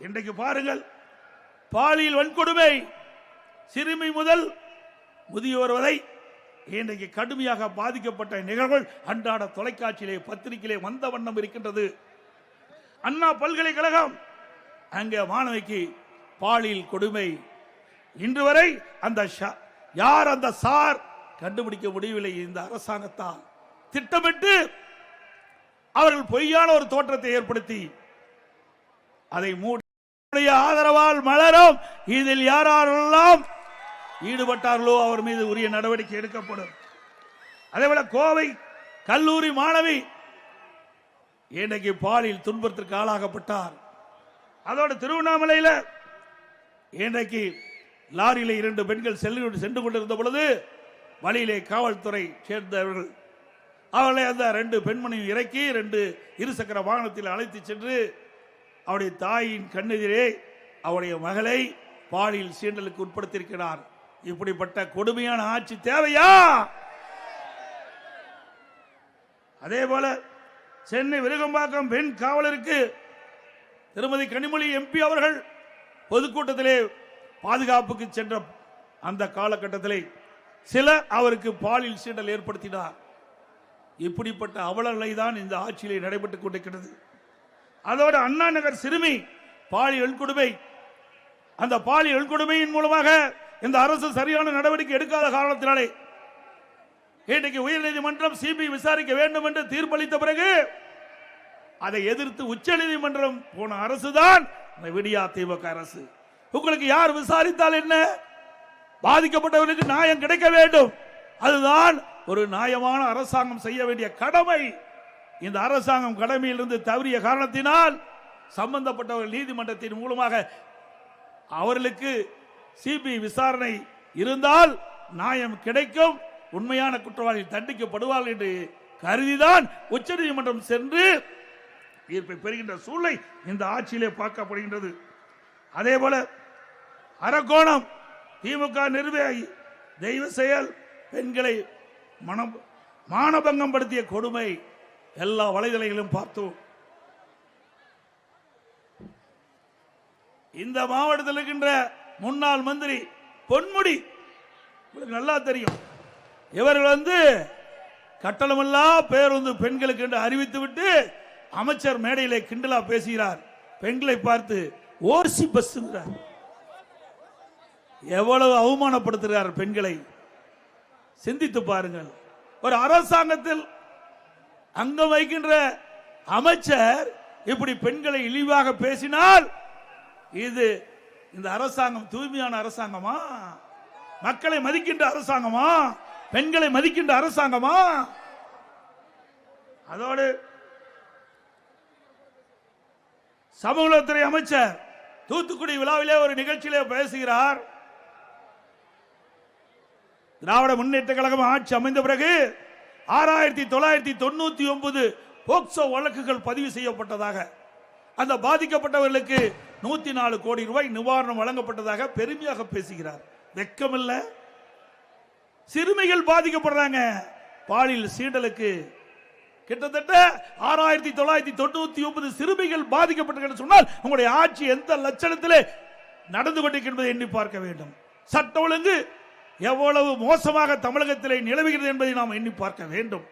இன்றைக்கு பாருங்கள், பாலியல் வன்கொடுமை சிறுமி முதல் முதியோர் வரை இன்றைக்கு கடுமையாக பாதிக்கப்பட்ட நிகழ்வுகள் அன்றாட தொலைக்காட்சியிலே பத்திரிகையிலே வந்த வண்ணம் இருக்கின்றது. அண்ணா பல்கலைக்கழகம், அங்கே மாணவிக்கு பாலியல் கொடுமை. இன்று வரை அந்த யார் அந்த சார் கண்டுபிடிக்க முடியவில்லை. இந்த அரசாங்கத்தால் திட்டமிட்டு அவர்கள் பொய்யான ஒரு தோற்றத்தை ஏற்படுத்தி அதை மூடி ஆதரவால் மலரும். இதில் யாரெல்லாம் ஈடுபட்டார்களோ அவர் மீது உரிய நடவடிக்கை எடுக்கப்படும். அதேபோல கோவை கல்லூரி மாணவி இன்றைக்கு பாலியல் துன்பத்திற்கு ஆளாகப்பட்டார். அதோடு திருவண்ணாமலையில் இன்றைக்கு லாரியில 2 பெண்கள் சென்று கொண்டிருந்த பொழுது வழியிலே காவல்துறை சேர்ந்தவர்கள் அவர்களை அந்த 2 பெண்மணியும் இறக்கி 2 இருசக்கர வாகனத்தில் அழைத்து சென்று அவருடைய தாயின் கண்ணெதிரே அவருடைய மகளை பாலியல் சீண்டலுக்கு உட்படுத்தியிருக்கிறார். இப்படிப்பட்ட கொடுமையான ஆட்சி தேவையா? அதே போல சென்னை விருகம்பாக்கம் பெண் காவலருக்கு திருமதி கனிமொழி எம்பி அவர்கள் பொதுக்கூட்டத்திலே பாதுகாப்புக்கு சென்ற அந்த காலகட்டத்திலே சிலர் அவருக்கு பாலியல் சீண்டல் ஏற்படுத்தினார். இப்படிப்பட்ட அவல நிலை தான் இந்த ஆட்சியிலே நடைபெற்றுக் கொண்டிருக்கிறது. அதோடு அண்ணா நகர் சிறுமி பாலியல் கொடுமை, அந்த பாலியல் கொடுமையின் மூலமாக இந்த அரசு சரியான நடவடிக்கை எடுக்காத காரணத்தினாலே இன்றைக்கு உயர்நீதிமன்றம் சிபிஐ விசாரிக்க வேண்டும் என்று தீர்ப்பளித்த பிறகு அதை எதிர்த்து உச்ச நீதிமன்றம் போன அரசுதான் விடியா திமுக அரசு. உங்களுக்கு யார் விசாரித்தால் என்ன? பாதிக்கப்பட்டவர்களுக்கு நியாயம் கிடைக்க வேண்டும். அதுதான் ஒரு நியாயமான அரசாங்கம் செய்ய வேண்டிய கடமை. இந்த அரசாங்கம் கடமையிலிருந்து தவறிய காரணத்தினால் சம்பந்தப்பட்டவர்கள் நீதிமன்றத்தின் மூலமாக அவர்களுக்கு சிபிஐ விசாரணை இருந்தால் நியாயம் கிடைக்கும், உண்மையான குற்றவாளி தண்டிக்கப்படுவார்கள் என்று கருதிதான் உச்ச நீதிமன்றம் சென்று தீர்ப்பை பெறுகின்ற சூழ்நிலை இந்த ஆட்சியிலே பார்க்கப்படுகின்றது. அதே போல அரக்கோணம் திமுக நிர்வாகி தெய்வ செயல் பெண்களை மானபங்கம் படுத்திய கொடுமை எல்லா வலைதளங்களிலும் பார்த்தோம். இந்த மாவட்டத்தில் இருக்கின்ற முன்னாள் மந்திரி பொன்முடி, உங்களுக்கு நல்லா தெரியும், இவர்கள் கட்டணமில்லா பேருந்து பெண்களுக்கு என்று அறிவித்து விட்டு அமைச்சர் மேடையிலே கிண்டலா பேசுகிறார். பெண்களை பார்த்து ஓர்சி பஸ், எவ்வளவு அவமானப்படுத்துகிறார் பெண்களை. சிந்தித்து பாருங்கள். ஒரு அரசாங்கத்தில் அங்கம் வைக்கின்ற அமைச்சர் இப்படி பெண்களை இழிவாக பேசினால் இது இந்த அரசாங்கம் தூய்மையான அரசாங்கமா? மக்களை மதிக்கின்ற அரசாங்கமா? பெண்களை மதிக்கின்ற அரசாங்கமா? அதோடு சமூகத்துறை அமைச்சர் தூத்துக்குடி விழாவிலே ஒரு நிகழ்ச்சியிலே பேசுகிறார். திராவிட முன்னேற்ற கழகம் ஆட்சி அமைந்த பிறகு 6999 போக்சோ வழக்குகள் பதிவு செய்யப்பட்டதாக, அந்த பாதிக்கப்பட்டவர்களுக்கு 104 கோடி ரூபாய் நிவாரணம் வழங்கப்பட்டதாக பெருமையாக பேசுகிறார். வெக்கமில்ல? சிறுமிகள் பாதிக்கப்படுறாங்க பாலியல் சீண்டலுக்கு. கிட்டத்தட்ட 6999 சிறுமிகள் பாதிக்கப்பட்டு சொன்னால் உங்களுடைய ஆட்சி எந்த லட்சணத்திலே நடந்து கொண்டிருக்கிறது எண்ணி பார்க்க வேண்டும். சட்ட ஒழுங்கு எவ்வளவு மோசமாக தமிழகத்திலே நிலவுகிறது என்பதை நாம் எண்ணி பார்க்க வேண்டும்.